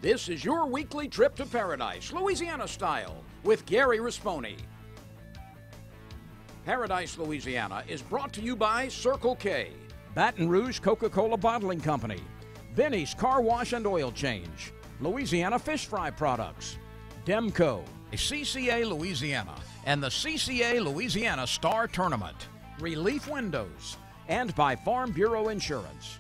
This is your weekly trip to paradise, Louisiana style, with Gary Risponi. Paradise, Louisiana is brought to you by Circle K, Baton Rouge Coca-Cola Bottling Company, Benny's Car Wash and Oil Change, Louisiana Fish Fry Products, Demco, CCA Louisiana, and the CCA Louisiana Star Tournament, Relief Windows, and by Farm Bureau Insurance.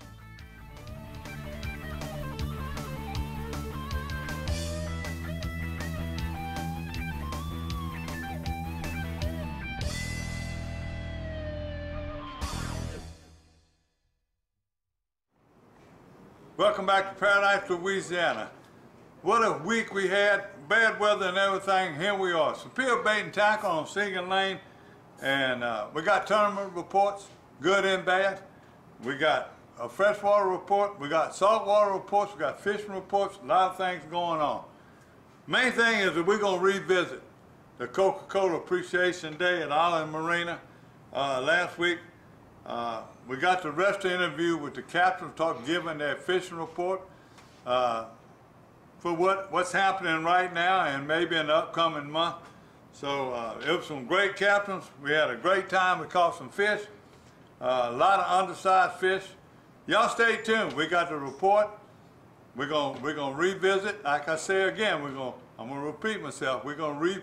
Welcome back to Paradise, Louisiana. What a week we had, bad weather and everything. Here we are, Superior Bait and Tackle on Seagan Lane, and we got tournament reports, good and bad. We got a freshwater report, we got saltwater reports, we got fishing reports, a lot of things going on. Main thing is that we're going to revisit the Coca-Cola Appreciation Day at Island Marina last week. We got the rest of the interview with the captain, giving their fishing report for what's happening right now and maybe in the upcoming month. So it was some great captains. We had a great time. We caught some fish, a lot of undersized fish. Y'all stay tuned. We got the report. We're gonna revisit. Like I say again, I'm gonna repeat myself. We're gonna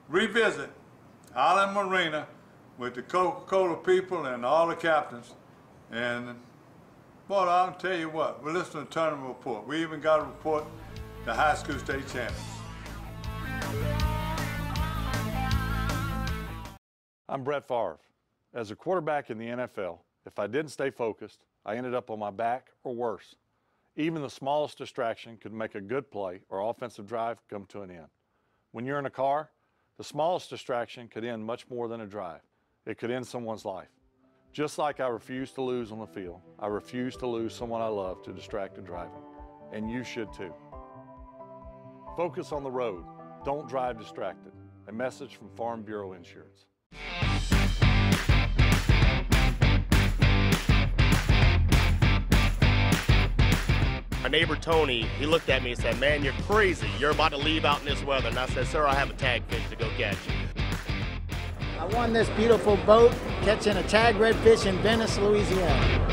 revisit Island Marina with the Coca-Cola people and all the captains. And boy, I'll tell you what, we're listening to the tournament report. We even got a report to high school state champions. I'm Brett Favre. As a quarterback in the NFL, if I didn't stay focused, I ended up on my back or worse. Even the smallest distraction could make a good play or offensive drive come to an end. When you're in a car, the smallest distraction could end much more than a drive. It could end someone's life. Just like I refuse to lose on the field, I refuse to lose someone I love to distracted driving. And you should too. Focus on the road. Don't drive distracted. A message from Farm Bureau Insurance. My neighbor Tony, he looked at me and said, "Man, you're crazy. You're about to leave out in this weather." And I said, "Sir, I have a tag fish to go catch." I won this beautiful boat catching a tag redfish in Venice, Louisiana.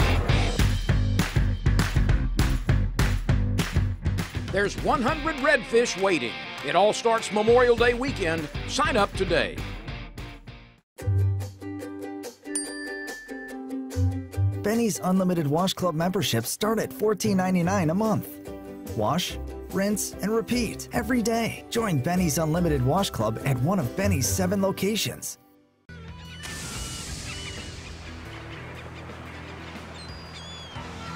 There's 100 redfish waiting. It all starts Memorial Day weekend. Sign up today. Benny's Unlimited Wash Club memberships start at $14.99 a month. Wash, rinse, and repeat every day. Join Benny's Unlimited Wash Club at one of Benny's 7 locations.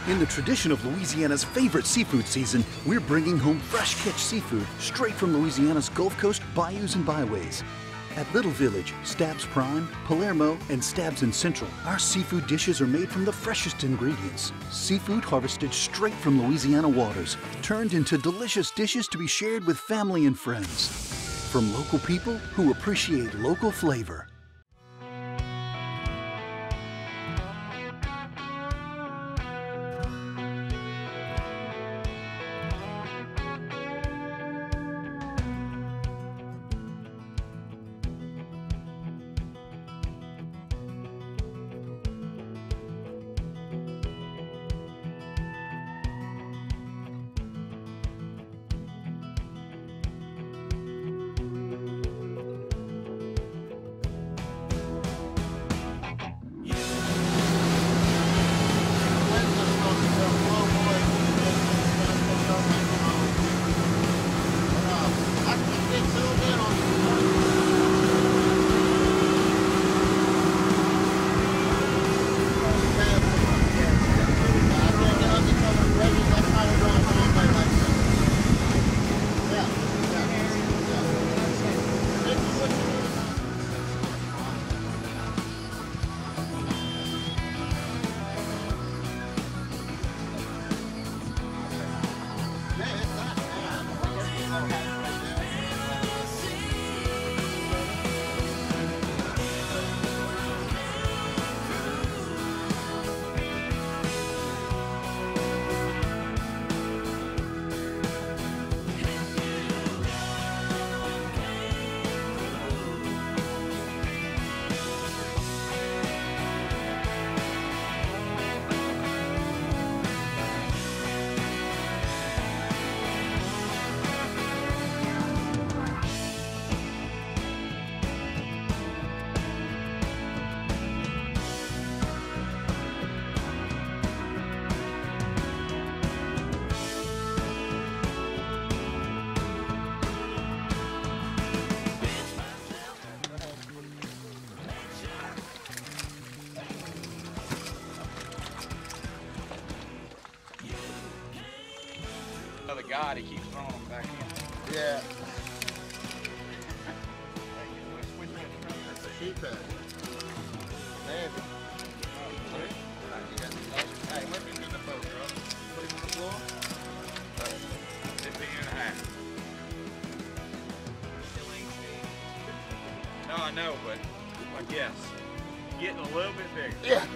In the tradition of Louisiana's favorite seafood season, we're bringing home fresh catch seafood straight from Louisiana's Gulf Coast bayous and byways. At Little Village, Stabs Prime, Palermo, and Stabs in Central, our seafood dishes are made from the freshest ingredients. Seafood harvested straight from Louisiana waters, turned into delicious dishes to be shared with family and friends. From local people who appreciate local flavor. God, he keeps throwing them back in. Yeah. That's a sheep head. Maybe. Hey, let me get the boat, bro. Put him on the floor. 15 and a half. No, I know, but I guess getting a little bit bigger. Yeah.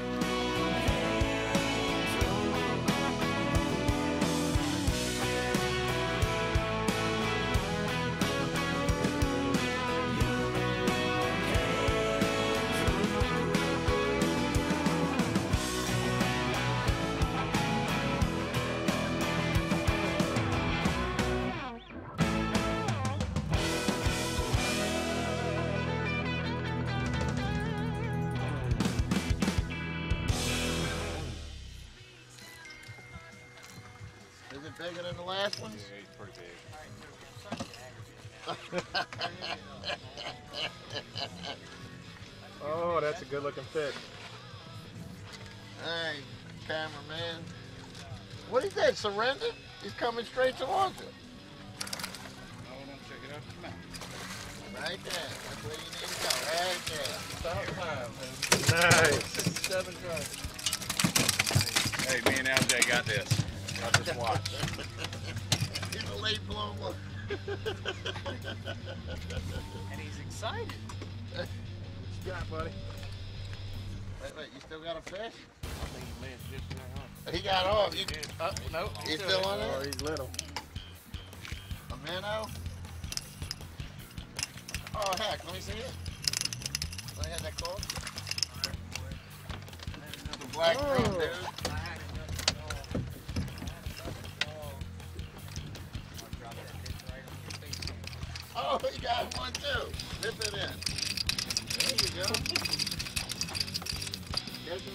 Is it bigger than the last one? Yeah, he's pretty big. Oh, that's a good looking fish. Hey, cameraman. What is that, surrender? He's coming straight towards it. Hold on, check it out. Come on. Right there. That's where you need to go. Right there. Nice. 7 drones. Hey, me and LJ got this. Got this watch. He's a late bloomer. And he's excited. What you got, buddy? Wait, you still got a fish? I think he may have just got off. He got off. You, Nope. he's still on Oh, it? he's little. A minnow? Oh, heck, let me see it. Let me have that call. The black thing, dude. Oh, he got one too. Dip it in. There you go. Catch him.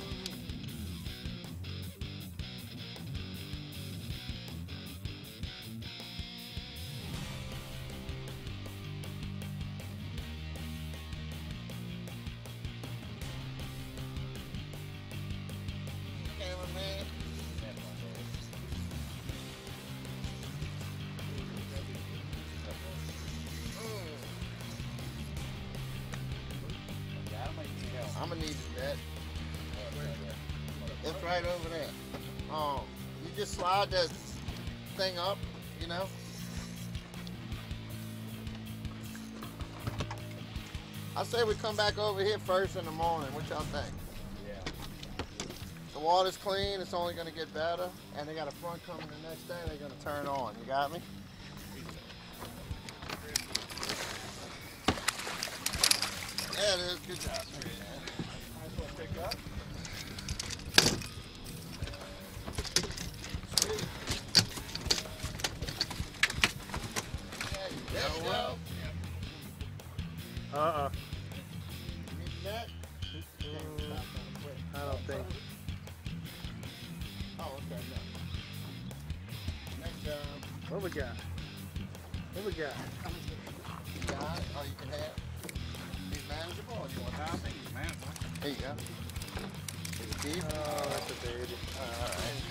Cameraman. I'm gonna need that. It's right over there. You just slide that thing up, you know. I say we come back over here first in the morning. What y'all think? Yeah. The water's clean. It's only gonna get better. And they got a front coming the next day. They're gonna turn on. You got me? There it is. Good job. Nice one pick up. Sweet. There you go. Uh-uh. You need that? I don't think. Oh, okay. No. Next job. What we got? What we got? You got it? Oh, you can have. He's manageable. Or you want I think he's manageable. There you go. Is it deep? Oh, that's a baby. All right.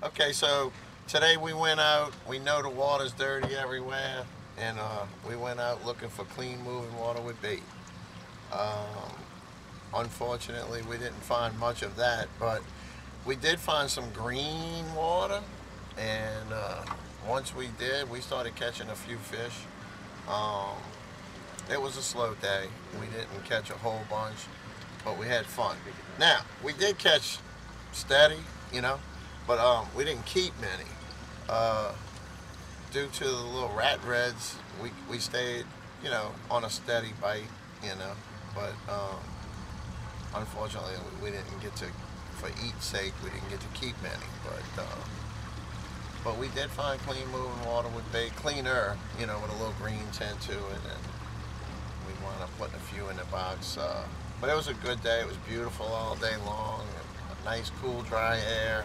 Okay, so today we went out. We know the water's dirty everywhere, and we went out looking for clean moving water with bait. Unfortunately, we didn't find much of that, but we did find some green water, and once we did, we started catching a few fish. It was a slow day. We didn't catch a whole bunch, but we had fun. Now, we did catch steady, you know, but we didn't keep many. Due to the little rat reds, we stayed, you know, on a steady bite, you know, but unfortunately we didn't get to, for eat's sake, we didn't get to keep many, but we did find clean moving water with bait, cleaner, you know, with a little green tint to it, and we wound up putting a few in the box. But it was a good day. It was beautiful all day long. A nice, cool, dry air.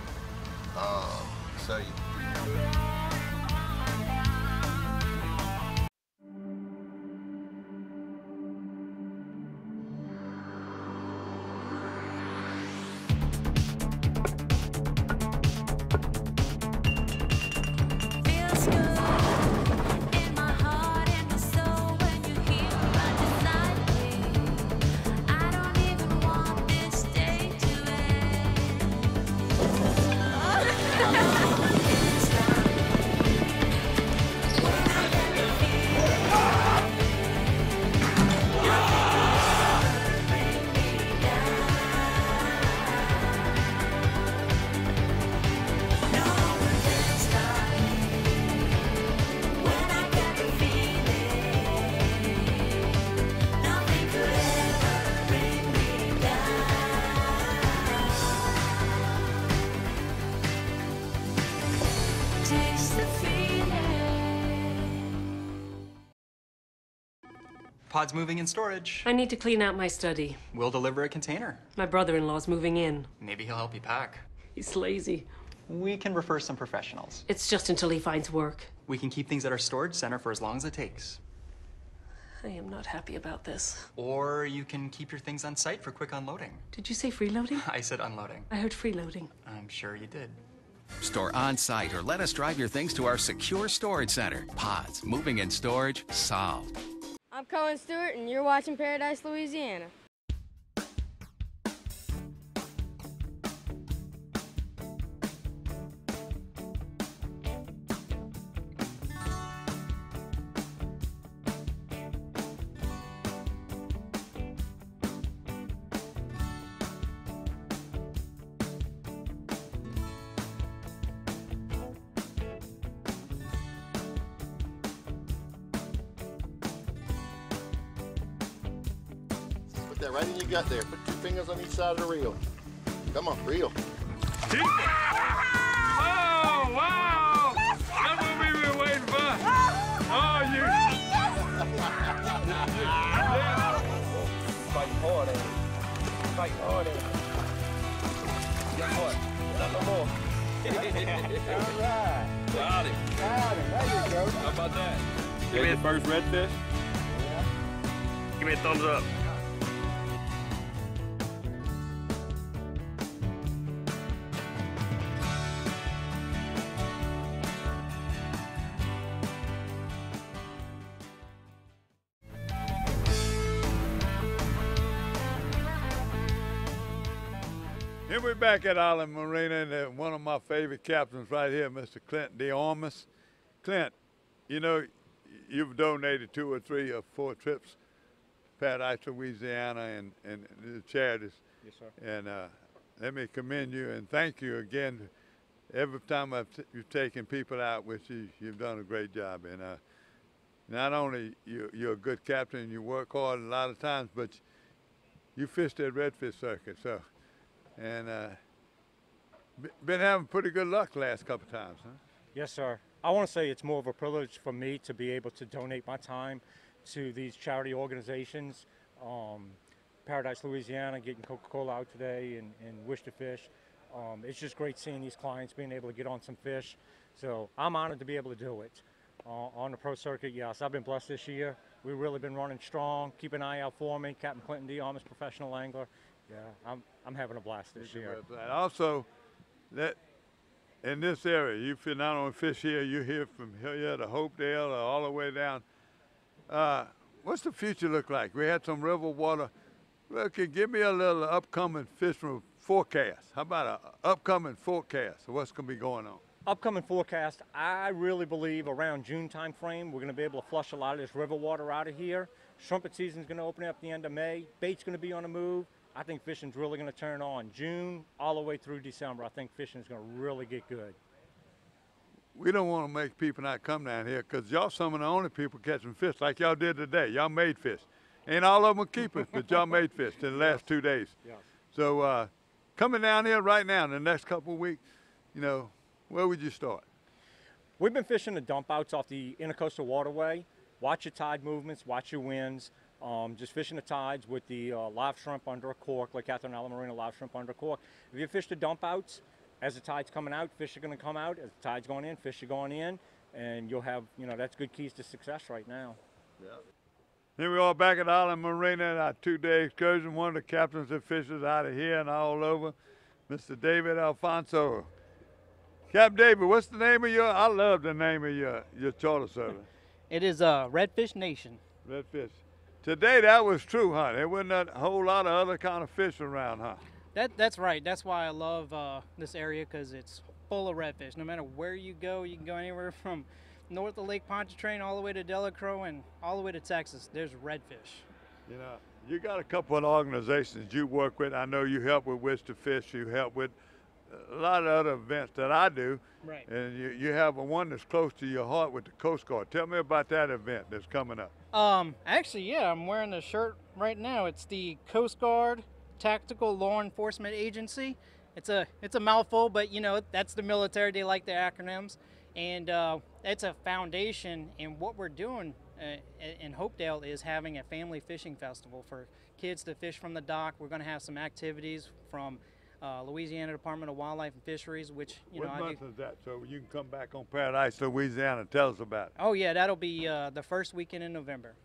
Pod's moving in storage. I need to clean out my study. We'll deliver a container. My brother-in-law's moving in. Maybe he'll help you pack. He's lazy. We can refer some professionals. It's just until he finds work. We can keep things at our storage center for as long as it takes. I am not happy about this. Or you can keep your things on site for quick unloading. Did you say freeloading? I said unloading. I heard freeloading. I'm sure you did. Store on site or let us drive your things to our secure storage center. Pods, moving and storage, solved. I'm Cohen Stewart, and you're watching Paradise, Louisiana. That right in your gut there. Put 2 fingers on each side of the reel. Come on, reel. Oh, wow! That's what we've been waiting for. Oh, you. Fight hard at it. Fight hard at it. Guess what? Not no more. All right. Got him. Got him. There you go. How about that? Give me the first redfish. Yeah. Give me a thumbs up. Here we're back at Island Marina, and one of my favorite captains right here, Mr. Clint DeArmas. Clint, you know, you've donated 2 or 3 or 4 trips to Paradise, Louisiana, and the charities. Yes, sir. And let me commend you and thank you again. Every time you've taken people out with you, you've done a great job. And not only you're a good captain and you work hard a lot of times, but you fish that redfish circuit. So. And been having pretty good luck the last couple of times, huh? Yes, sir. I want to say it's more of a privilege for me to be able to donate my time to these charity organizations. Paradise, Louisiana, getting Coca-Cola out today, and Wish to Fish. It's just great seeing these clients being able to get on some fish. So I'm honored to be able to do it. On the pro circuit, yes, I've been blessed this year. We've really been running strong. Keep an eye out for me. Captain Clinton DeArmas, professional angler. Yeah, I'm having a blast this year. Also, that in this area, you not only fish here, you hear from here to Hopedale or all the way down. What's the future look like? We had some river water. Well, give me a little upcoming fish from forecast. How about an upcoming forecast of what's going to be going on? Upcoming forecast, I really believe around June time frame, we're going to be able to flush a lot of this river water out of here. Shrimping season's going to open up at the end of May. Bait's going to be on the move. I think fishing's really going to turn on June all the way through December. I think fishing's going to really get good. We don't want to make people not come down here because y'all some of the only people catching fish like y'all did today. Y'all made fish. Ain't all of them keepers, but y'all made fish in the last 2 days. Yes. So coming down here right now in the next couple of weeks, you know, where would you start? We've been fishing the dump outs off the Intercoastal Waterway. Watch your tide movements, watch your winds. just fishing the tides with the live shrimp under a cork, Lake Catherine Island Marina live shrimp under a cork. If you fish the dump outs, as the tide's coming out, fish are going to come out. As the tide's going in, fish are going in, and you'll have, that's good keys to success right now. Yeah. Here we are back at Island Marina at our 2-day excursion. One of the captains that fishes out of here and all over, Mr. David Alfonso. Captain David, what's the name of I love the name of your charter service. It is Redfish Nation. Redfish. Today that was true, huh? There wasn't a whole lot of other kind of fish around, huh? That's right. That's why I love this area, because it's full of redfish. No matter where you can go anywhere from north of Lake Pontchartrain all the way to Delacroix and all the way to Texas. There's redfish. You got a couple of organizations you work with. I know you help with Wish to Fish. You help with a lot of other events that I do. Right. And you have one that's close to your heart with the Coast Guard. Tell me about that event that's coming up. Actually, yeah, I'm wearing the shirt right now. It's the Coast Guard Tactical Law Enforcement Agency. It's a mouthful, but that's the military. They like the acronyms. And it's a foundation, and what we're doing in Hopedale is having a family fishing festival for kids to fish from the dock. We're going to have some activities from Louisiana Department of Wildlife and Fisheries, which What month is that? So you can come back on Paradise, Louisiana. Tell us about it. Oh yeah, that'll be the first weekend in November.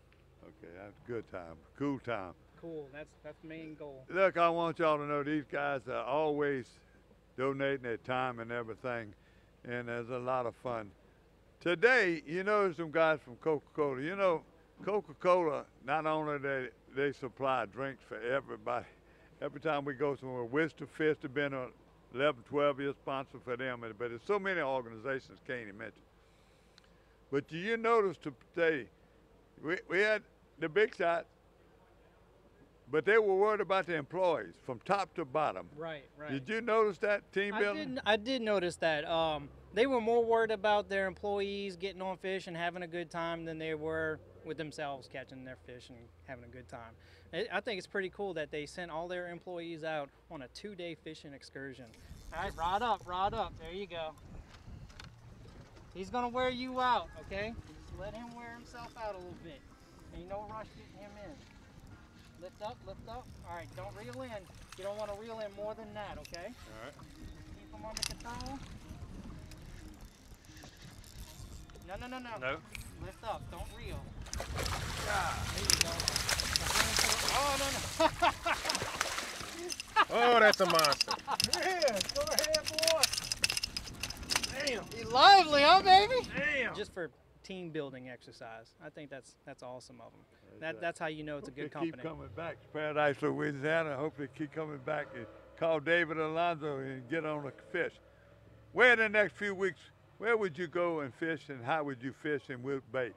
Okay, that's a good time, cool time. Cool, that's the main goal. Look, I want y'all to know these guys are always donating their time and everything, and there's a lot of fun. Today, there's some guys from Coca-Cola. Coca-Cola, not only they supply drinks for everybody. Every time we go somewhere, Wish to Fish has been a 11, 12-year sponsor for them, but there's so many organizations can't even mention. But do you notice today, we had the big shots, but they were worried about the employees from top to bottom. Right. Did you notice that, team building? I did notice that. They were more worried about their employees getting on fish and having a good time than they were with themselves catching their fish and having a good time. I think it's pretty cool that they sent all their employees out on a 2-day fishing excursion. All right, rod up. There you go. He's gonna wear you out, okay? Just let him wear himself out a little bit. Ain't no rush getting him in. Lift up. All right, don't reel in. You don't want to reel in more than that, okay? All right. Keep him under control. No. No. Lift up, don't reel. Yeah. There you go. Oh, no. Oh, that's a monster. Yeah, go ahead, boy. Damn. He's lively, huh, baby? Damn. Just for team building exercise. I think that's awesome of them. That's how you know it's a good company. Keep coming back to Paradise, Louisiana. I hope they keep coming back and call David Alonzo and get on the fish. Where in the next few weeks, where would you go and fish, and how would you fish and with bait?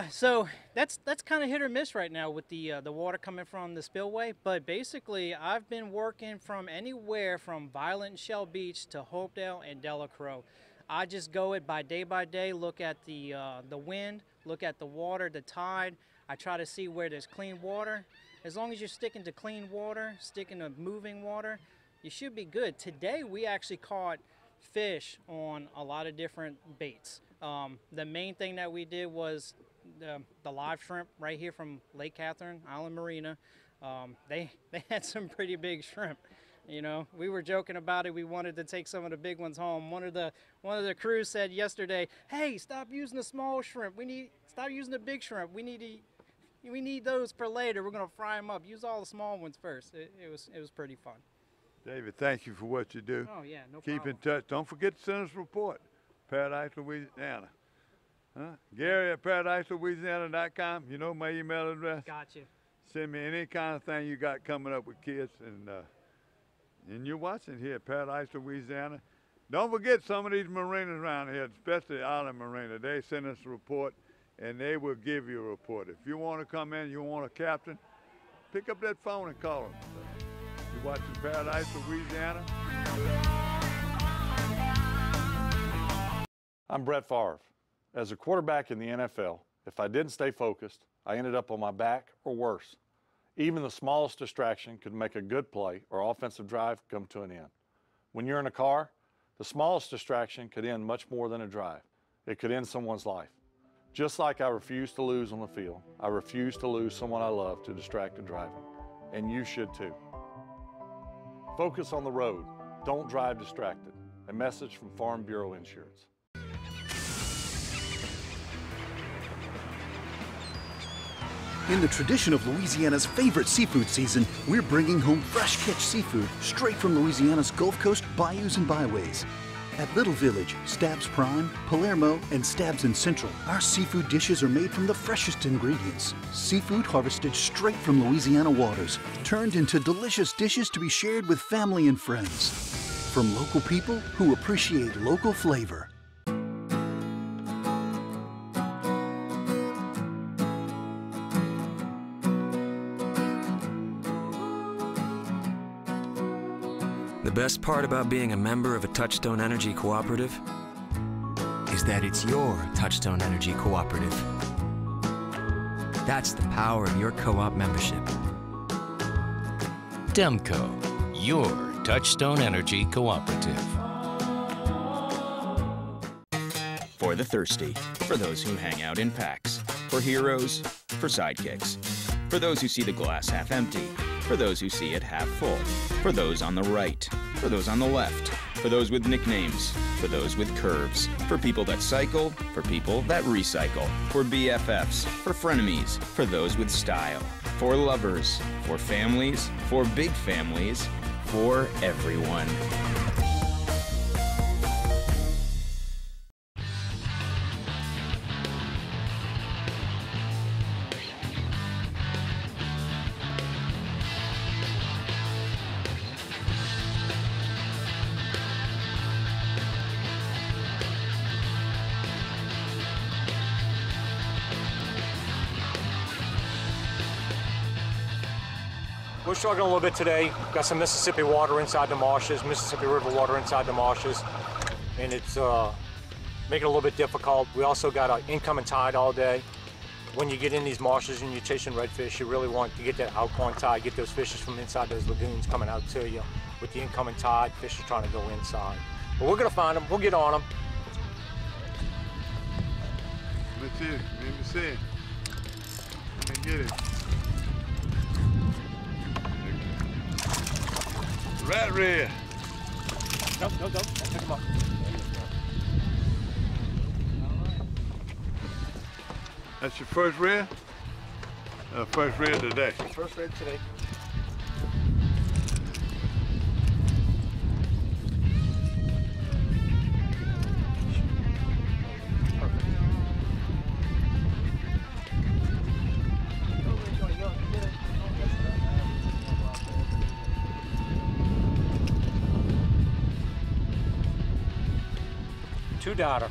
So that's kind of hit or miss right now with the water coming from the spillway. But basically, I've been working from anywhere from Violet and Shell Beach to Hopedale and Delacroix. I just go it by day, look at the wind, look at the water, the tide. I try to see where there's clean water. As long as you're sticking to clean water, sticking to moving water, you should be good. Today, we actually caught fish on a lot of different baits. The main thing that we did was the live shrimp right here from Lake Catherine Island Marina. They had some pretty big shrimp. We were joking about it. We wanted to take some of the big ones home. One of the crews said yesterday, "Hey, stop using the small shrimp. Stop using the big shrimp. We need those for later. We're gonna fry them up. Use all the small ones first." It was pretty fun. David, thank you for what you do. Oh yeah, no Keep problem. in touch. Don't forget to send us a report. Paradise, Louisiana. Gary at ParadiseLouisiana.com. You know my email address. Gotcha. Send me any kind of thing you got coming up with kids, and you're watching here at Paradise, Louisiana. Don't forget some of these marinas around here, especially Island Marina. They send us a report, and they will give you a report. If you want to come in, you want a captain, pick up that phone and call them. You're watching Paradise, Louisiana. I'm Brett Favre. As a quarterback in the NFL, if I didn't stay focused, I ended up on my back or worse. Even the smallest distraction could make a good play or offensive drive come to an end. When you're in a car, the smallest distraction could end much more than a drive. It could end someone's life. Just like I refuse to lose on the field, I refuse to lose someone I love to distracted driving. And you should too. Focus on the road. Don't drive distracted. A message from Farm Bureau Insurance. In the tradition of Louisiana's favorite seafood season, we're bringing home fresh catch seafood straight from Louisiana's Gulf Coast bayous and byways. At Little Village, Stabs Prime, Palermo, and Stabs in Central, our seafood dishes are made from the freshest ingredients. Seafood harvested straight from Louisiana waters, turned into delicious dishes to be shared with family and friends. From local people who appreciate local flavor. The best part about being a member of a Touchstone Energy Cooperative is that it's your Touchstone Energy Cooperative. That's the power of your co-op membership. Demco, your Touchstone Energy Cooperative. For the thirsty, for those who hang out in packs, for heroes, for sidekicks, for those who see the glass half empty, for those who see it half full, for those on the right, for those on the left, for those with nicknames, for those with curves, for people that cycle, for people that recycle, for BFFs, for frenemies, for those with style, for lovers, for families, for big families, for everyone. We're struggling a little bit today. Got some Mississippi water inside the marshes, Mississippi River water inside the marshes, and it's making it a little bit difficult. We also got an incoming tide all day. When you get in these marshes and you're chasing redfish, you really want to get that outgoing tide, get those fishes from inside those lagoons coming out to you. With the incoming tide, fish are trying to go inside. But we're gonna find them, we'll get on them. Let's see it, let me see it. Let me get it. Rat red. Go. Pick them up. That's your first red? First red today. First red today. Two daughter.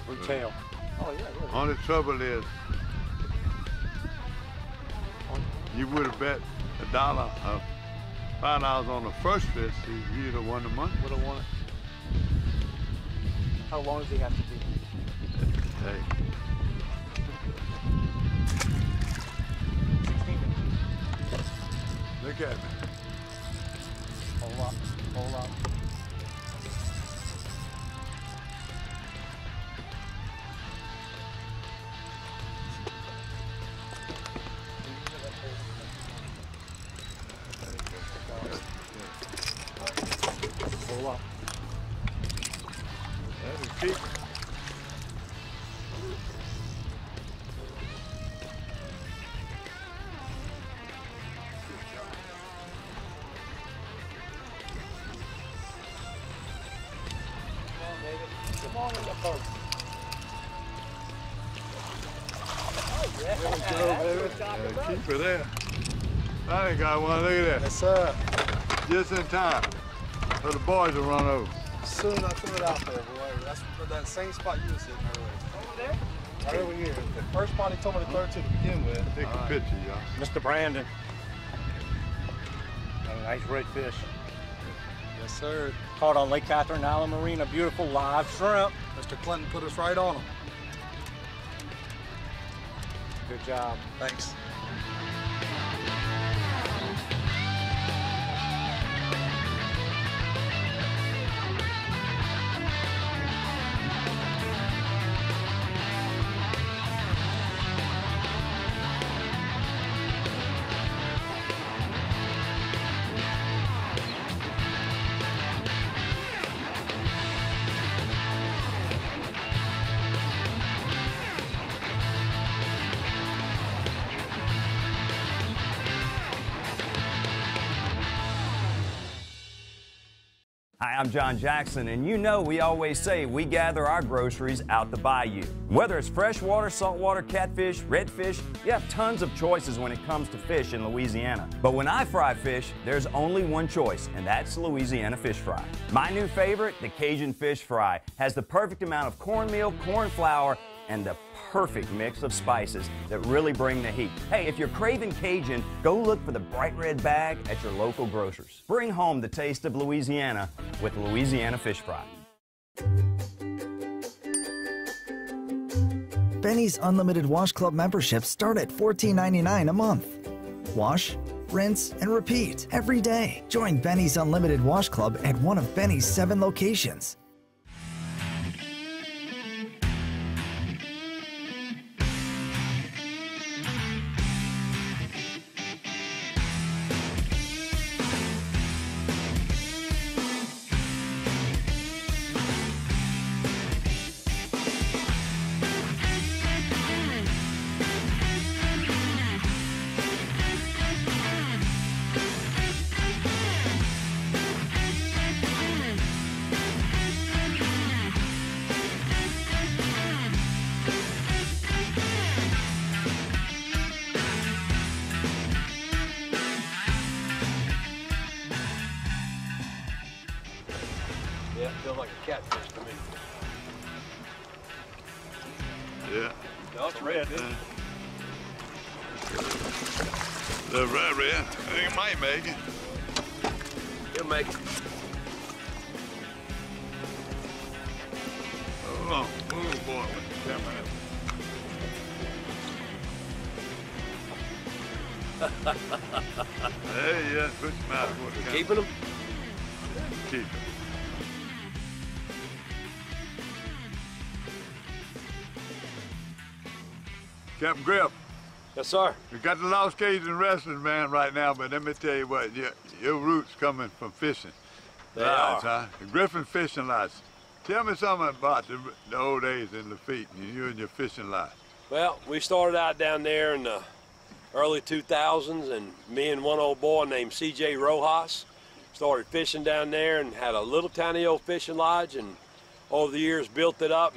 Blue tail. Oh yeah. Only trouble is, you would have bet $1, $5 on the first fish. You'd have won the money. Would have won it. How long does he have to be? Hey. Look at me. Hold up. Hold up. That is cheap. Come on in the boat. Oh, yeah. There we go, baby. Yeah, keep it there. I ain't got one. Look at that. Yes, sir. Just in time for the boys to run over. Soon I threw it out there, boy. That's that same spot you were sitting earlier. Over there? Right over here. The first spot he told me to throw to begin with. Take a picture, y'all. Mr. Brandon. A nice red fish. Yes, sir. Caught on Lake Catherine Island Marina. Beautiful live shrimp. Mr. Clinton put us right on them. Good job. Thanks. Hi, I'm John Jackson, and you know we always say we gather our groceries out the bayou. Whether it's freshwater, saltwater, catfish, redfish, you have tons of choices when it comes to fish in Louisiana. But when I fry fish, there's only one choice, and that's Louisiana fish fry. My new favorite, the Cajun fish fry, has the perfect amount of cornmeal, corn flour, and the perfect mix of spices that really bring the heat. Hey, if you're craving Cajun, go look for the bright red bag at your local grocers. Bring home the taste of Louisiana with Louisiana Fish Fry. Benny's Unlimited Wash Club memberships start at $14.99 a month. Wash, rinse, and repeat every day. Join Benny's Unlimited Wash Club at one of Benny's 7 locations. Yeah, it feels like a catfish to me. Yeah. No, it's red, isn't it? The red. It might make it. He'll make it. Oh, boy. Hey, yeah, put your mouth on it. Keeping them? Keep it. Captain Grip. Yes, sir. We got the Lost Cajun Wrestling man right now, but let me tell you what, your roots coming from fishing. They lodge, are. Huh? The Griffin Fishing Lodge. Tell me something about the old days in Lafitte, you and your fishing lodge. Well, we started out down there in the early 2000s, and me and one old boy named C.J. Rojas started fishing down there and had a little tiny old fishing lodge, and over the years built it up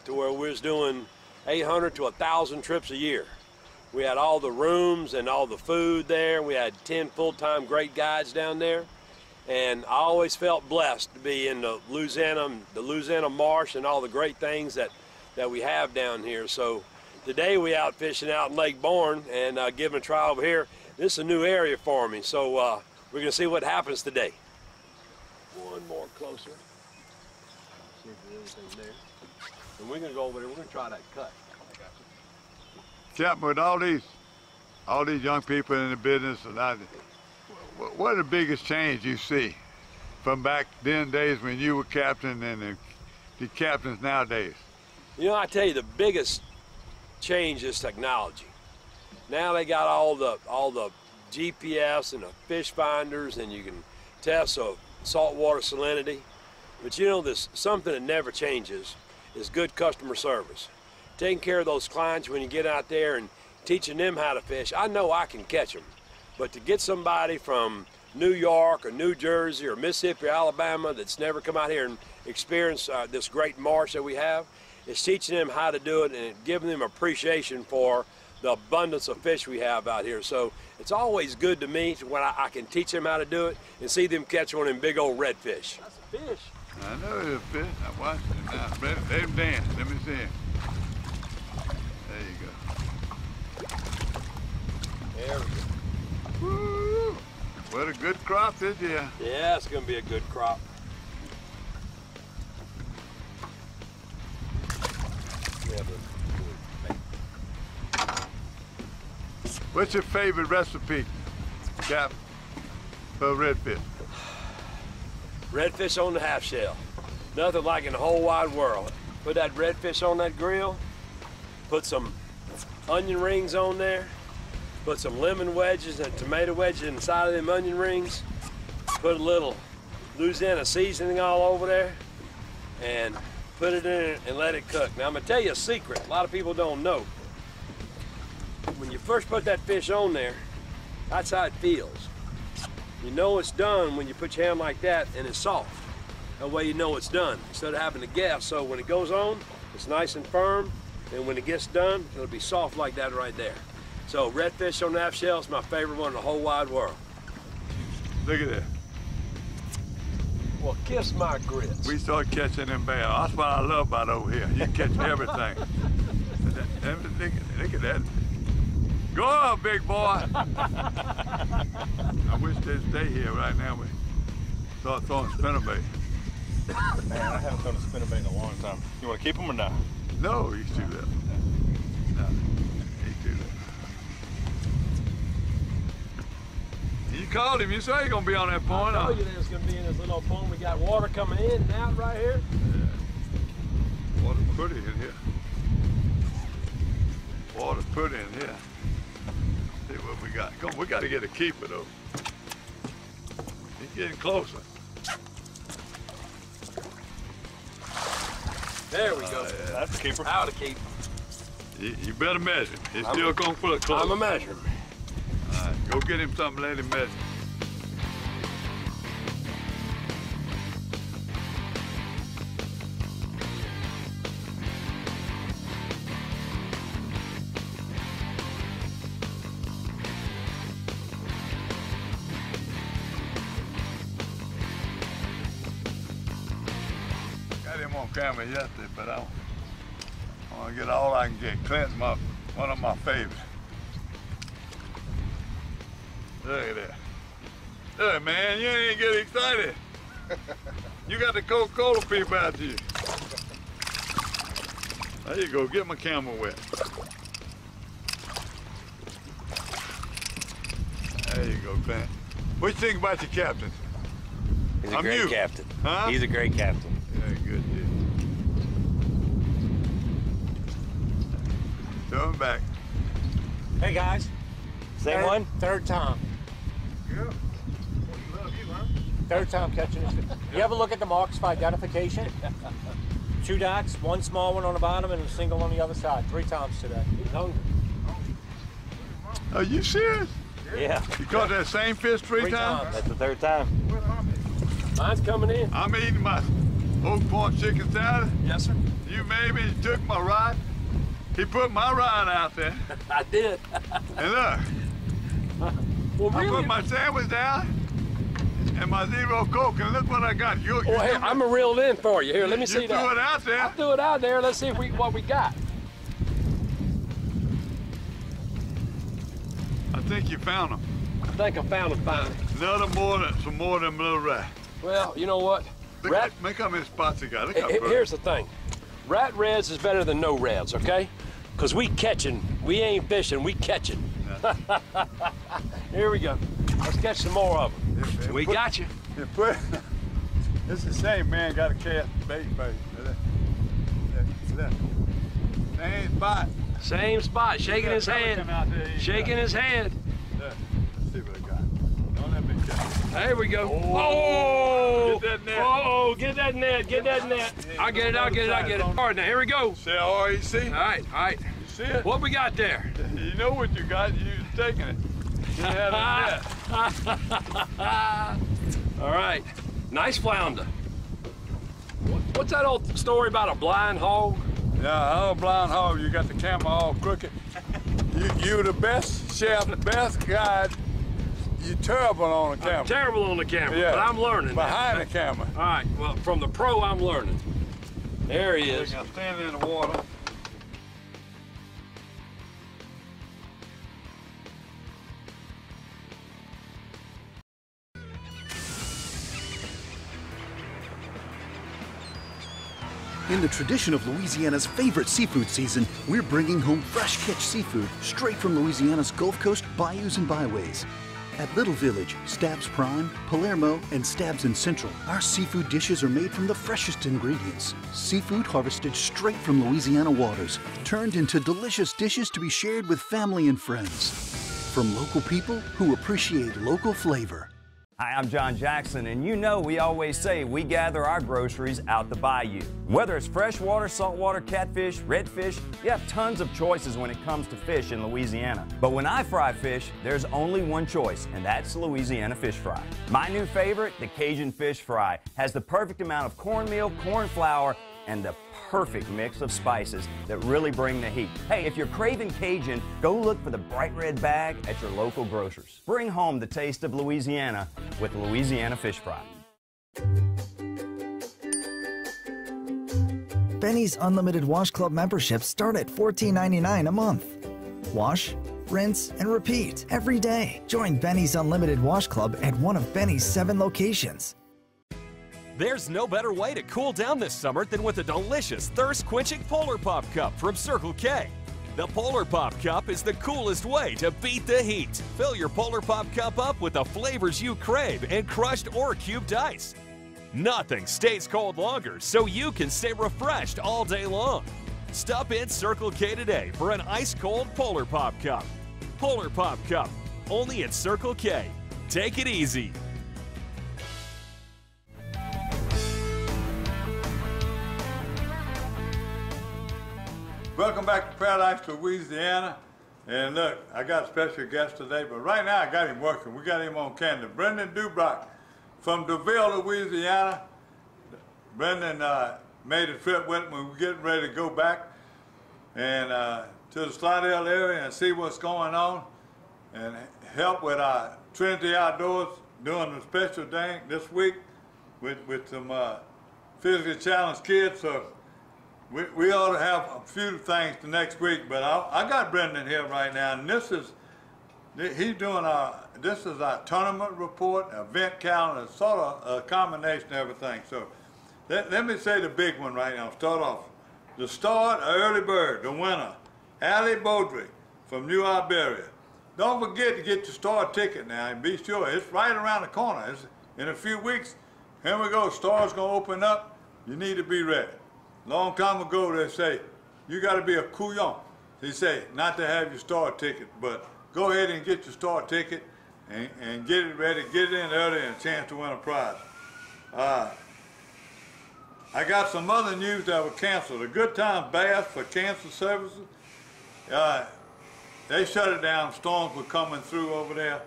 to where we was doing 800 to 1,000 trips a year. We had all the rooms and all the food there. We had 10 full-time great guides down there. And I always felt blessed to be in the Louisiana marsh and all the great things that we have down here. So today we out fishing out in Lake Bourne and giving a try over here. This is a new area for me, so we're gonna see what happens today. One more closer. See if there's anything there. And we're gonna go over there, we're gonna try that cut. Captain, with all these young people in the business, what are the biggest change you see from back then days when you were captain and the captains nowadays? You know, I tell you, the biggest change is technology. Now they got all the GPS and the fish finders, and you can test a saltwater salinity. But you know, there's something that never changes is good customer service. Taking care of those clients when you get out there and teaching them how to fish. I know I can catch them, but to get somebody from New York or New Jersey or Mississippi or Alabama that's never come out here and experienced this great marsh that we have, is teaching them how to do it and giving them appreciation for the abundance of fish we have out here. So it's always good to me when I can teach them how to do it and see them catch one of them big old redfish. That's a fish. I know it's a fish. I watched it now. Let him dance. Let me see him. There you go. There we go. Woo! What a good crop this year. Yeah, it's going to be a good crop. What's your favorite recipe, Cap, for redfish? Redfish on the half shell. Nothing like in the whole wide world. Put that redfish on that grill, put some onion rings on there, put some lemon wedges and tomato wedges inside of them onion rings, put a little Louisiana seasoning all over there, and put it in and let it cook. Now I'm gonna tell you a secret, a lot of people don't know. When you first put that fish on there, that's how it feels. You know it's done when you put your hand like that and it's soft. That way you know it's done, instead of having to guess. So when it goes on, it's nice and firm, and when it gets done, it'll be soft like that right there. So redfish on nap shell is my favorite one in the whole wide world. Look at that. Well, kiss my grits. We start catching them bass. That's what I love about over here. You can catch everything. Look at that. Go on, big boy. I wish they'd stay here right now. We start throwing spinnerbait. Man, I haven't thrown a spinnerbait in a long time. You want to keep them or not? No, he's too little. No, he's too little. You called him. You said he's gonna be on that point. I told you there's gonna be in this little pond. We got water coming in and out right here. Yeah. Water's pretty in here. Water's pretty in here. See what we got. Come on, we got to get a keeper though. He's getting closer. There we go. Yeah. That's a keeper. How to keep. You better measure. He's still gonna put it close. I'm a measuring. All right, go get him something, let him measure. Got him on camera yesterday, but I want to get all I can get. Clint's one of my favorites. Look at that. Look, man, you ain't get excited. You got the Coca-Cola people out to you. There you go, get my camera wet. There you go, Clint. What you think about your captain? He's a great captain. Huh? He's a great captain. Yeah, good deal. Throw him back. Hey guys. Same one? Third time. Yeah. Third time catching this. You ever look at the marks for identification? 2 dots, 1 small one on the bottom and a single on the other side. 3 times today. Are you serious? Yeah. You caught that same fish 3 times? That's the 3rd time. Mine's coming in. I'm eating my Oak Point chicken salad. Yes, sir. You made me, you took my rod. He put my rod out there. I did. And look, Well, I really? put my sandwich down and my Zero Coke, and look what I got. Well, hey, I'm going to reel it in for you. Here, let me see you that. threw it out there. I'll throw it out there. Let's see if what we got. I think you found them. I think I found them finally. Some more of them little rats. Well, you know what? Look how many spots you got. Look how pretty. Here's the thing. Rat reds is better than no reds, okay? Because we catching. We ain't fishing, we catching. Yeah. Here we go. Let's catch some more of them. Yeah, we got you. It's the same man got a cat bait bait. Same spot. Same spot. Shaking his hand. Shaking his hand. Let's see what I got. Don't let me catch. There we go. Oh! Get that net. Oh, get that net. Get that net. I'll get it. I'll get it. I'll get it. All right, now here we go. Say R-E-C. All right. All right. You see it? What we got there? You know what you got. You're taking it. You had a net. All right. Nice flounder. What's that old story about a blind hog? Yeah, I'm a blind hog. You got the camera all crooked. You the best chef, the best guide. You're terrible on the camera. I'm terrible on the camera, yeah, but I'm learning. Behind the camera. All right, well, from the pro, I'm learning. There he is. I'm standing in the water. In the tradition of Louisiana's favorite seafood season, we're bringing home fresh catch seafood straight from Louisiana's Gulf Coast bayous and byways. At Little Village, Stabs Prime, Palermo, and Stabs in Central, our seafood dishes are made from the freshest ingredients. Seafood harvested straight from Louisiana waters, turned into delicious dishes to be shared with family and friends. From local people who appreciate local flavor. Hi, I'm John Jackson, and you know we always say we gather our groceries out the bayou. Whether it's freshwater, saltwater, catfish, redfish, you have tons of choices when it comes to fish in Louisiana. But when I fry fish, there's only one choice, and that's Louisiana fish fry. My new favorite, the Cajun fish fry, has the perfect amount of cornmeal, corn flour, and the perfect mix of spices that really bring the heat. Hey, if you're craving Cajun, go look for the bright red bag at your local grocers. Bring home the taste of Louisiana with Louisiana Fish Fry. Benny's Unlimited Wash Club memberships start at $14.99 a month. Wash, rinse, and repeat every day. Join Benny's Unlimited Wash Club at one of Benny's 7 locations. There's no better way to cool down this summer than with a delicious, thirst-quenching Polar Pop Cup from Circle K. The Polar Pop Cup is the coolest way to beat the heat. Fill your Polar Pop Cup up with the flavors you crave and crushed or cubed ice. Nothing stays cold longer, so you can stay refreshed all day long. Stop in Circle K today for an ice-cold Polar Pop Cup. Polar Pop Cup, only at Circle K. Take it easy. Welcome back to Paradise, Louisiana. And look, I got a special guest today, but right now I got him working. We got him on camera. Brendan Dubrock from DeVille, Louisiana. Brendan made a trip with me. We're getting ready to go back and to the Slidell area and see what's going on and help with our Trinity Outdoors doing a special thing this week with some physically challenged kids. So we ought to have a few things the next week, but I got Brendan here right now, and this is our tournament report, event calendar, sort of a combination of everything. So let me say the big one right now. Start off. The start, early bird, the winner, Allie Beaudry from New Iberia. Don't forget to get your star ticket now, and be sure it's right around the corner. It's in a few weeks. Here we go. Star's gonna open up. You need to be ready. Long time ago, they say, you got to be a couillon. They say, not to have your star ticket, but go ahead and get your star ticket and get it ready, get it in early and a chance to win a prize. I got some other news that were canceled. The Good Times Bass for cancer services, they shut it down. Storms were coming through over there.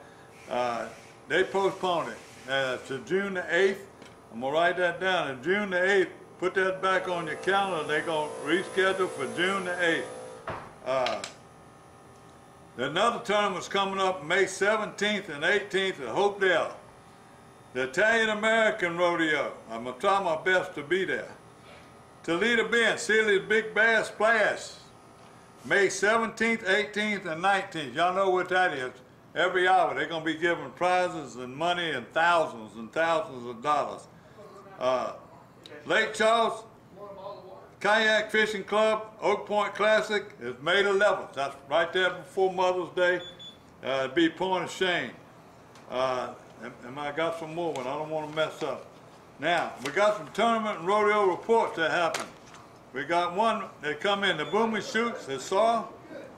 They postponed it to June the 8th. I'm going to write that down. On June the 8th, put that back on your calendar. They're going to reschedule for June the 8th. Another tournament's coming up May 17th and 18th at Hopedale. The Italian-American Rodeo. I'm going to try my best to be there. Toledo Bend, Sealy's Big Bass Splash. May 17th, 18th, and 19th. Y'all know what that is. Every hour they're going to be giving prizes and money and thousands of dollars. Lake Charles Kayak Fishing Club, Oak Point Classic is May 11th. That's right there before Mother's Day. It'd be Point of Shame. And I got some more, but I don't want to mess up. Now, we got some tournament and rodeo reports that happened. We got one that come in, the Boomy Shoots that saw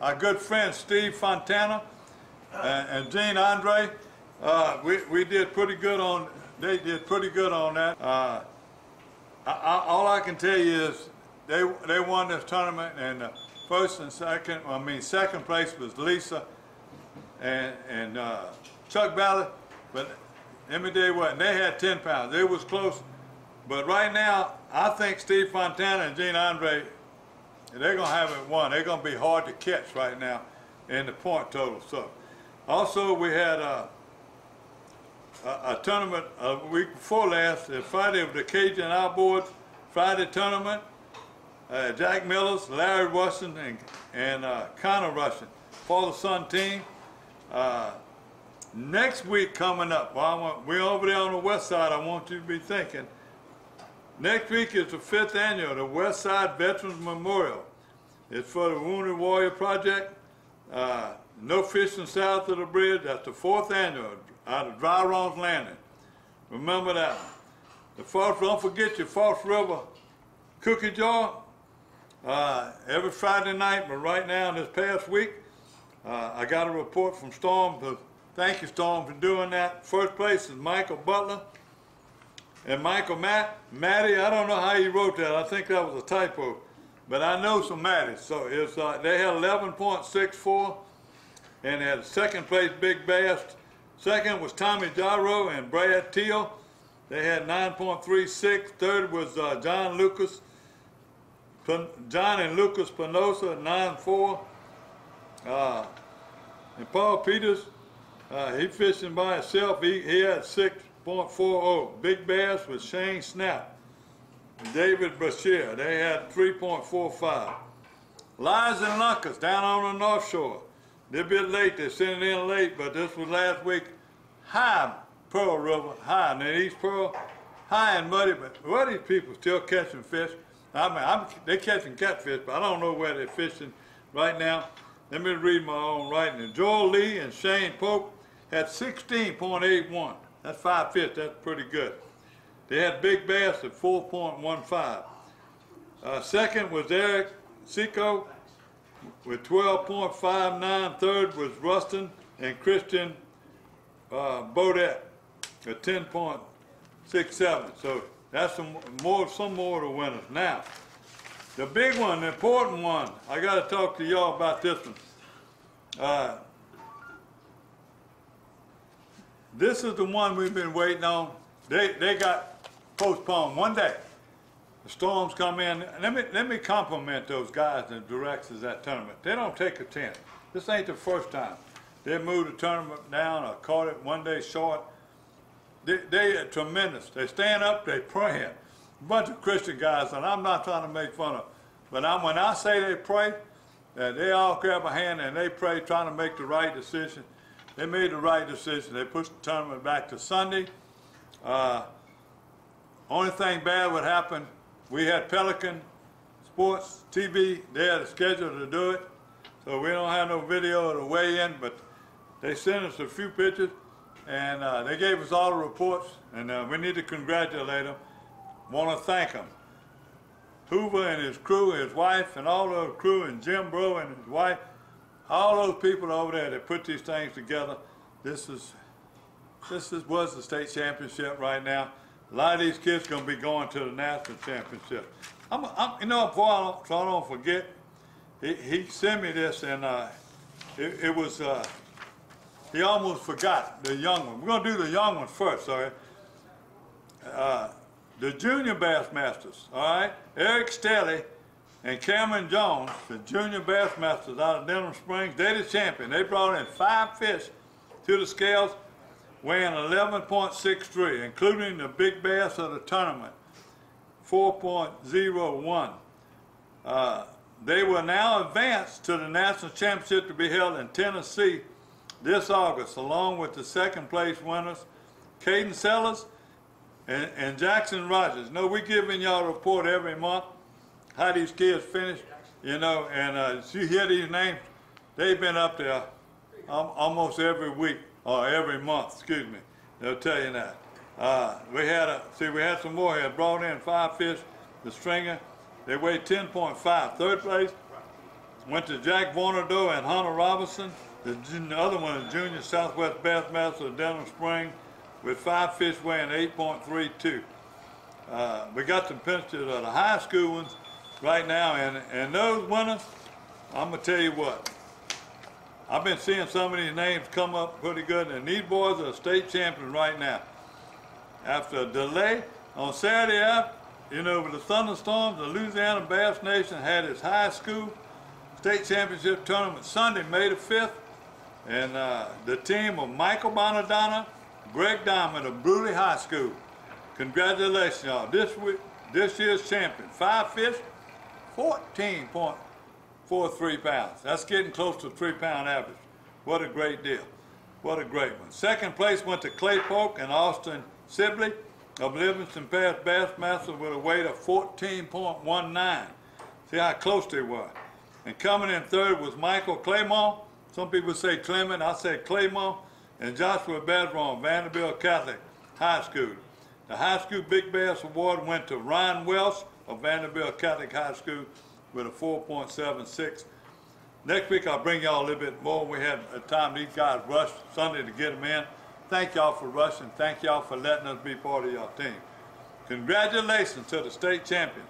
our good friend Steve Fontana and Gene Andre. We did pretty good on, they did pretty good on that. All I can tell you is they won this tournament, and first and second, second place was Lisa and Chuck Ballard, but let me tell you what, they had 10 pounds. It was close, but right now, I think Steve Fontana and Gene Andre, they're going to have it won. They're going to be hard to catch right now in the point total. So, also we had a tournament a week before last, Friday of the Cajun Outboards Friday tournament. Jack Millers, Larry Rushing, and Connor Rushing for the Sun team. Next week coming up, we're over there on the west side, I want you to be thinking. Next week is the 5th annual, the West Side Veterans Memorial. It's for the Wounded Warrior Project. No fishing south of the bridge. That's the 4th annual out of Dry Runs Landing. Remember that one. The False, don't forget your False River cookie jar. Every Friday night, but right now this past week, I got a report from Storm Thank you, Storm, for doing that. First place is Michael Butler. And Michael Matty, I don't know how you wrote that. I think that was a typo. But I know some Matties. So it's, they had 11.64. And they had second place Big Bass. Second was Tommy Jarrow and Brad Teal. They had 9.36. Third was John and Lucas Penosa at 9.4. And Paul Peters, he fishing by himself. He had 6.40. Big Bass with Shane Snap. David Brashear, they had 3.45. Lies and Lunkers down on the North Shore. They're a bit late, they sent it in late, but this was last week. High Pearl River, high in the East Pearl, high and muddy, but where these people still catching fish? I mean, they're catching catfish, but I don't know where they're fishing right now. Let me read my own writing. Joel Lee and Shane Pope had 16.81. That's 5 fish, that's pretty good. They had Big Bass at 4.15. Second was Eric Seco with 12.59. Third was Rustin and Christian Bodette at 10.67. So that's some more of the winners. Now, the big one, the important one, I got to talk to y'all about this one. This is the one we've been waiting on. They got postponed one day. The storms come in. Let me compliment those guys and directors of that tournament. They don't take a chance. This ain't the first time. They moved the tournament down or caught it one day short. They are tremendous. They stand up, they praying. A bunch of Christian guys, and I'm not trying to make fun of them. But when I say they pray, they all grab a hand and they pray, trying to make the right decision. They made the right decision. They pushed the tournament back to Sunday. Only thing bad would happen, we had Pelican Sports TV. They had a schedule to do it. So we don't have no video of the weigh-in, but they sent us a few pictures, and they gave us all the reports, and we need to congratulate them. Want to thank them. Hoover and his crew, his wife, and all the crew, and Jim Bro and his wife, all those people over there that put these things together. This was the state championship right now. A lot of these kids going to be going to the national championship. You know, so I don't forget, he sent me this, and it was, he almost forgot the young one. We're going to do the young one first, all right? The junior bass masters, all right? Eric Stelly and Cameron Jones, the junior bass masters out of Denham Springs, they're the champion. They brought in 5 fish to the scales, weighing 11.63, including the big bass of the tournament, 4.01. They will now advance to the national championship to be held in Tennessee this August, along with the second place winners, Caden Sellers and Jackson Rogers. You know, we're giving y'all a report every month how these kids finish, you know, and you hear these names, they've been up there almost every week, or every month, excuse me. They'll tell you that. We had some more here. Brought in 5 fish, the stringer. They weighed 10.5. Third place went to Jack Vornado and Hunter Robinson. The other one is Junior Southwest Bassmaster of Denham Springs with 5 fish weighing 8.32. We got some pictures of the high school ones right now, and those winners, I'm gonna tell you what, I've been seeing some of these names come up pretty good, and these boys are state champions right now. After a delay on Saturday, you know, with the thunderstorms, the Louisiana Bass Nation had its high school state championship tournament Sunday, May the 5th, and the team of Michael Bonadonna, Greg Diamond of Bruley High School. Congratulations, y'all. This year's champion. 5 fish, 14.43 pounds. That's getting close to 3-pound average. What a great deal. What a great one. Second place went to Clay Polk and Austin Sibley of Livingston Pass Bassmaster with a weight of 14.19. See how close they were. And coming in third was Michael Claymont. Some people say Clement, I say Claymont. And Joshua Bedron, Vanderbilt Catholic High School. The High School Big Bass Award went to Ryan Welsh of Vanderbilt Catholic High School with a 4.76. Next week I'll bring y'all a little bit more. We had a time these guys rushed Sunday to get them in. Thank y'all for rushing. Thank y'all for letting us be part of your team. Congratulations to the state champion.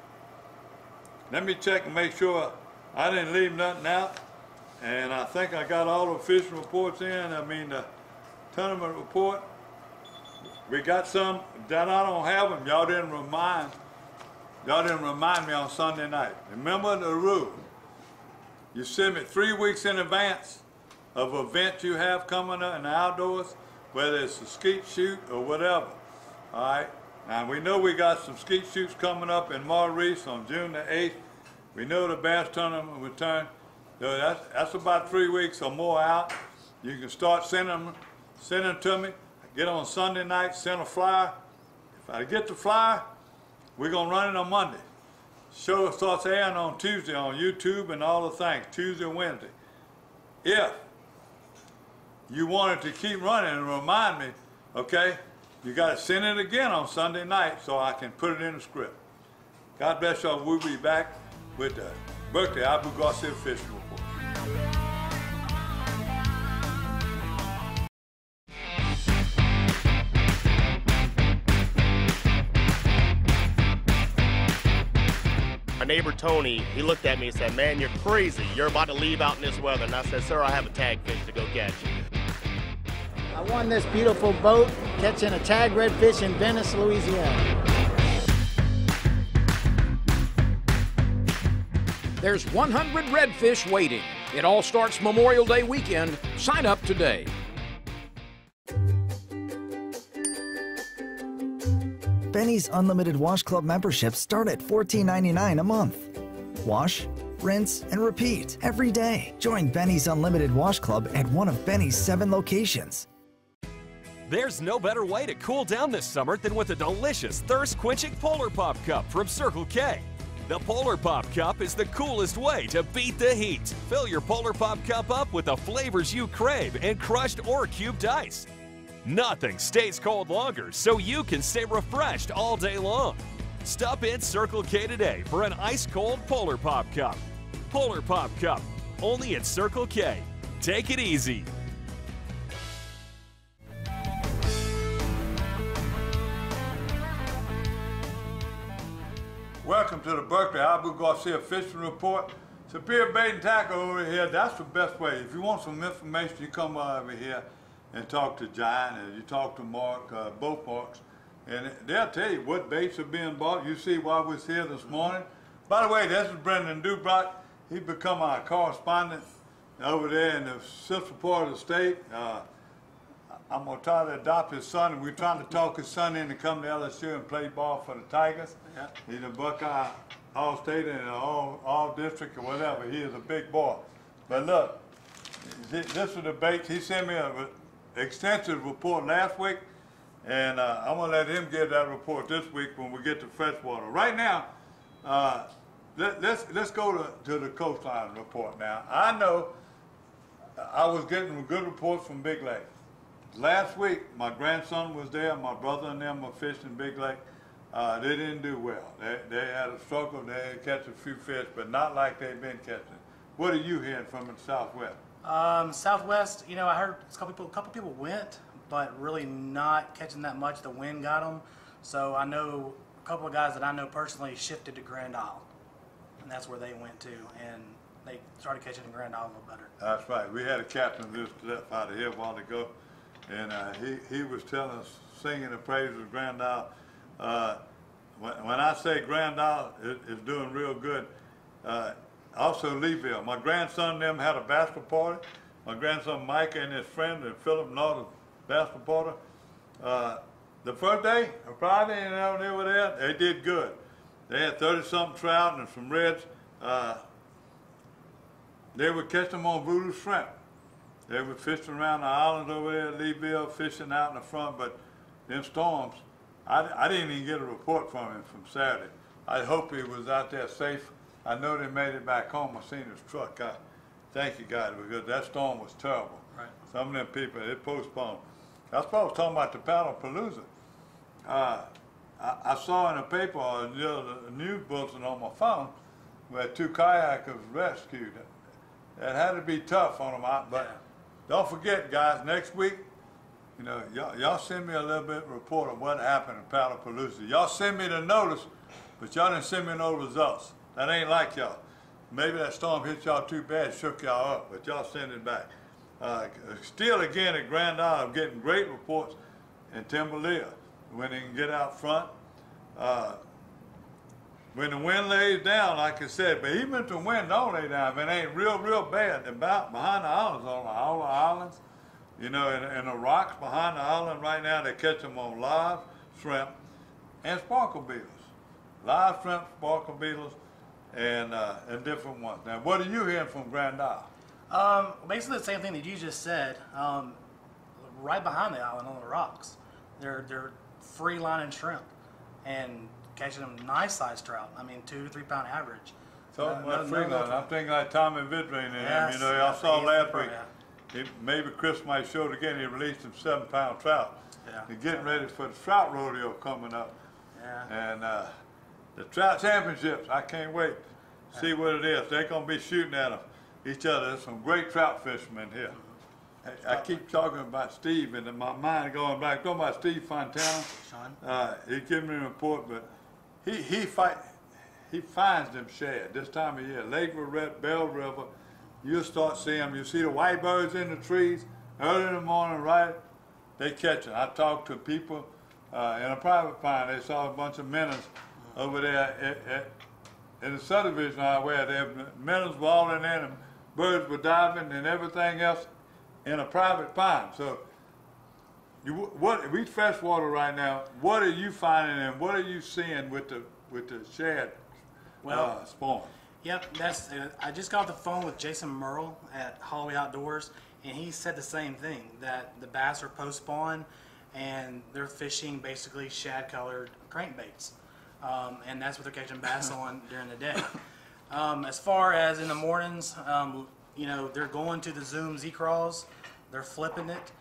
Let me check and make sure I didn't leave nothing out. And I think I got all the official reports in. I mean the tournament report. We got some that I don't have them. Y'all didn't remind me on Sunday night. Remember the rule. You send me 3 weeks in advance of events you have coming up in the outdoors, whether it's a skeet shoot or whatever. All right. Now we know we got some skeet shoots coming up in Maurice on June the 8th. We know the bass tournament will return. So that's about 3 weeks or more out. You can start sending them to me. Get on Sunday night, send a flyer. If I get the flyer, we're gonna run it on Monday. Show starts airing on Tuesday on YouTube and all the things, Tuesday and Wednesday. If you wanted to keep running and remind me, okay, you gotta send it again on Sunday night so I can put it in the script. God bless y'all. We'll be back with the birthday Abu Garcia Fishing Report. My neighbor Tony, he looked at me and said, "Man, you're crazy. You're about to leave out in this weather." And I said, "Sir, I have a tag fish to go catch." I won this beautiful boat catching a tag redfish in Venice, Louisiana. There's 100 redfish waiting. It all starts Memorial Day weekend. Sign up today. Benny's Unlimited Wash Club memberships start at $14.99 a month. Wash, rinse, and repeat every day. Join Benny's Unlimited Wash Club at one of Benny's 7 locations. There's no better way to cool down this summer than with a delicious thirst-quenching Polar Pop Cup from Circle K. The Polar Pop Cup is the coolest way to beat the heat. Fill your Polar Pop Cup up with the flavors you crave and crushed or cubed ice. Nothing stays cold longer, so you can stay refreshed all day long. Stop in Circle K today for an ice-cold Polar Pop Cup. Polar Pop Cup, only at Circle K. Take it easy. Welcome to the Berkeley Abu Garcia Fishing Report. Superior Bait and Tackle over here, that's the best way. If you want some information, you come over here and talk to John and you talk to Mark, both Marks, and they'll tell you what baits are being bought. You see why we're here this morning. By the way, this is Brendan Dubrock. He's become our correspondent over there in the central part of the state. I'm going to try to adopt his son, and we're trying to talk his son in to come to LSU and play ball for the Tigers. Yeah. He's a Buckeye All-State and All-District or whatever. He is a big boy. But look, this is the bait. He sent me an extensive report last week, and I'm going to let him give that report this week when we get to freshwater. Right now, let's go to the coastline report now. I know I was getting good reports from Big Lake. Last week, my grandson was there. My brother and them were fishing Big Lake. They didn't do well. They had a struggle. They had catch a few fish, but not like they've been catching. What are you hearing from the Southwest? Southwest, you know, I heard a couple people went, but really not catching that much. The wind got them. So I know a couple of guys that I know personally shifted to Grand Isle, and that's where they went to, and they started catching in Grand Isle a little better. That's right. We had a captain just left out of here a while ago, and he was telling us, singing the praises of Grand Isle. When I say Grand Isle is doing real good, also Leeville. My grandson and them had a basketball party. My grandson Micah and his friend and Philip North, basketball party. The first day, Friday, and they were there, they did good. They had 30-something trout and some reds. They would catch them on voodoo shrimp. They were fishing around the islands over there at Leeville, fishing out in the front, but in storms, I didn't even get a report from him from Saturday. I hope he was out there safe. I know they made it back home. I seen his truck. Thank you, guys, because that storm was terrible. Right. Some of them people, they postponed. That's what I was talking about the Paddlepalooza. I saw in the paper, the news bulletin on my phone, where 2 kayakers rescued. It had to be tough on them out, but don't forget, guys, next week, you know, y'all send me a little bit of report of what happened in Palapalooza. Y'all send me the notice, but y'all didn't send me no results. That ain't like y'all. Maybe that storm hit y'all too bad, shook y'all up, but y'all send it back. Still, again, at Grand Isle, I'm getting great reports in Timberlea when they can get out front. When the wind lays down, like I said, but even if the wind don't lay down, if it ain't real bad, about behind the islands, on all the islands, you know, and the rocks behind the island right now, they catch them on live shrimp and sparkle beetles. Live shrimp, sparkle beetles, and different ones. Now, what are you hearing from Grand Isle? Basically the same thing that you just said. Right behind the island on the rocks, they're free lining shrimp and catching them nice sized trout. I mean, 2 to 3 pound average. I'm thinking like Tommy Vidring and him. You know, y'all saw last week. Maybe Chris might show it again. He released some 7 pound trout. Yeah. They're getting ready for the trout rodeo coming up. Yeah. And the trout championships, I can't wait to see what it is. They're going to be shooting at each other. There's some great trout fishermen here. I keep talking about Steve, and in my mind going back, talking about Steve Fontana. He gave me a report, but he finds them shad this time of year. Lake Lorette, Bell River, you'll start seeing them. You see the white birds in the trees early in the morning, right? They catch them. I talked to people in a private pond. They saw a bunch of minnows over there in the subdivision where the minnows were all in there, and birds were diving and everything else in a private pond. So, we freshwater right now. What are you finding, and what are you seeing with the shad spawn? Yep, I just got off the phone with Jason Merle at Holloway Outdoors, and he said the same thing, that the bass are post-spawn and they're fishing basically shad-colored crankbaits. And that's what they're catching bass on during the day. As far as in the mornings, you know, they're going to the Zoom Z-Craws, they're flipping it,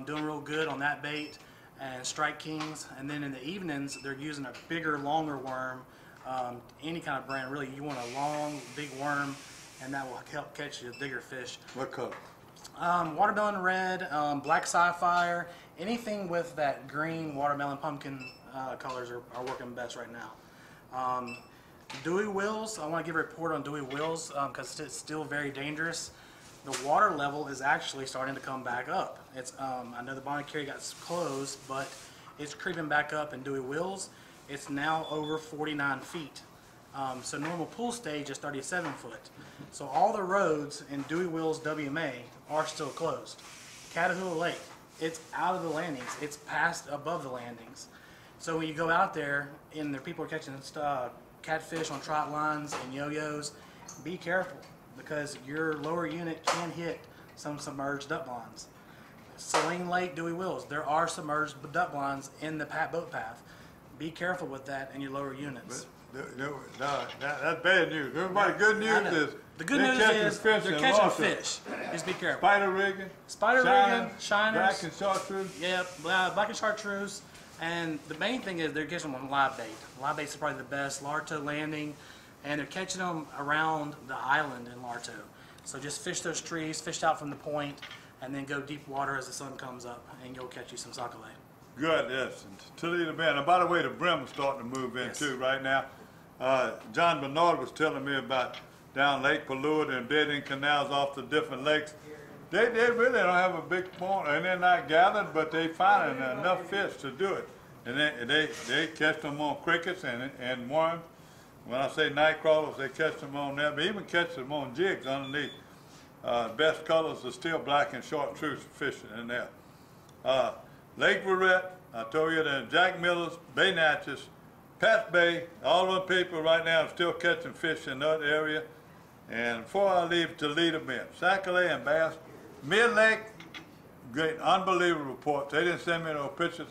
doing real good on that bait, and Strike Kings. And then in the evenings, they're using a bigger, longer worm, any kind of brand. Really, you want a long, big worm, and that will help catch you bigger fish. What color? Watermelon red, black sapphire, anything with that green watermelon pumpkin colors are working best right now. Dewey Wills, I want to give a report on Dewey Wills because it's still very dangerous. The water level is actually starting to come back up. It's I know the Bonnet Carry got closed, but it's creeping back up in Dewey Wills. It's now over 49 feet. So normal pool stage is 37 foot. So all the roads in Dewey Wills WMA are still closed. Catahoula Lake, it's out of the landings. It's past above the landings. So when you go out there and the people are catching catfish on trot lines and yo-yos, be careful because your lower unit can hit some submerged duck blinds. Saline Lake, Dewey Wills, there are submerged duck blinds in the boat path. Be careful with that in your lower units. No, that's bad news. Everybody, good news is the good news is they're catching fish. Just be careful. Spider rigging, shiners, black and chartreuse. Yep, black and chartreuse. And the main thing is they're catching them on live bait. Live bait's probably the best. Larto landing, and they're catching them around the island in Larto. So just fish those trees, fish out from the point, and then go deep water as the sun comes up, and you'll catch you some sac-a-lait. Good, yes. And Toledo Bend. And by the way, the brim is starting to move in too right now. John Bernard was telling me about down Lake Palua and dead end canals off the different lakes. They really don't have a big point, and they're not gathered, but they finding enough fish to do it. And they catch them on crickets and worms. When I say night crawlers, they catch them on there, but even catch them on jigs underneath. Best colors are still black and chartreuse fishing in there. Lake Verret, I told you that Jack Miller's, Bay Natchez, Pat's Bay, all the people right now are still catching fish in that area. And before I leave Toledo Bend, sac-a-lait and bass, Mid Lake, great, unbelievable reports. They didn't send me no pictures.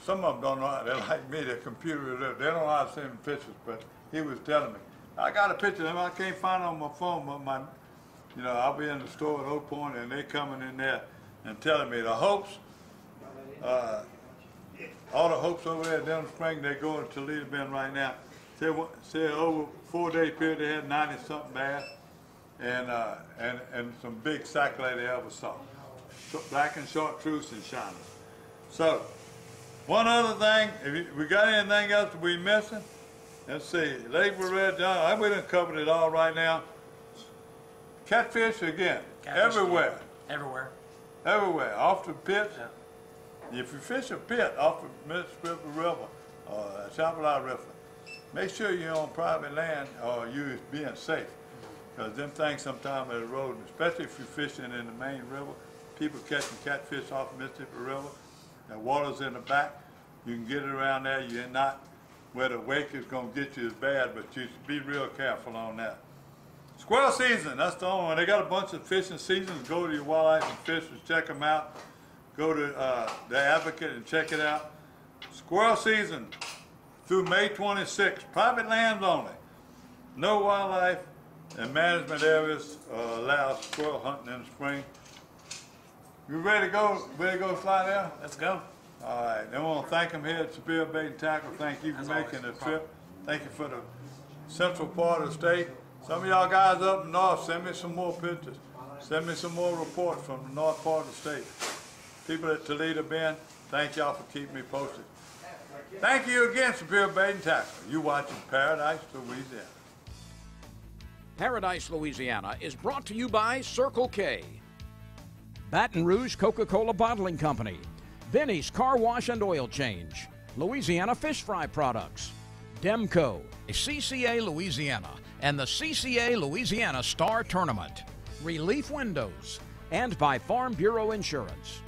Some of them don't know how, they're like me, they're computer illiterate. They don't know how to send me pictures, but he was telling me. I got a picture of them, I can't find it on my phone, but I'll be in the store at Oak Point and they coming in there and telling me the hopes, all the hopes over there down the spring, they're going to Toledo Bend right now. Say over a 4-day period, they had 90-something bass. and some big Sac Lady Elvis sauce. Black and chartreuse and shiner. So, one other thing, if we got anything else we missing? Let's see, Lakewood Red John, we done covered it all right now. Catfish again, everywhere. Yeah. Everywhere. Everywhere, off the pits. Yeah. If you fish a pit off the Mississippi River or Chapelot River, make sure you're on private land or you're being safe. Because them things sometimes are eroding, especially if you're fishing in the main river. People catching catfish off the Mississippi River. The water's in the back. You can get it around there. You're not where the wake is going to get you as bad, but you should be real careful on that. Squirrel season, that's the only one. They got a bunch of fishing seasons. Go to your wildlife and fishers, check them out. Go to the Advocate and check it out. Squirrel season through May 26th. Private lands only. No wildlife and management areas allow squirrel hunting in the spring. You ready to go? Ready to go fly there? Let's go. All right. I want to thank them here at Superior Bait and Tackle. Thank you for making the trip. Thank you for the central part of the state. Some of y'all guys up north, send me some more pictures. Send me some more reports from the north part of the state. People at Toledo Bend, thank y'all for keeping me posted. Thank you again, Superior Bait and Tackle. You watching Paradise, Louisiana. Paradise, Louisiana is brought to you by Circle K, Baton Rouge Coca-Cola Bottling Company, Benny's Car Wash and Oil Change, Louisiana Fish Fry Products, Demco, CCA Louisiana, and the CCA Louisiana Star Tournament, Relief Windows, and by Farm Bureau Insurance.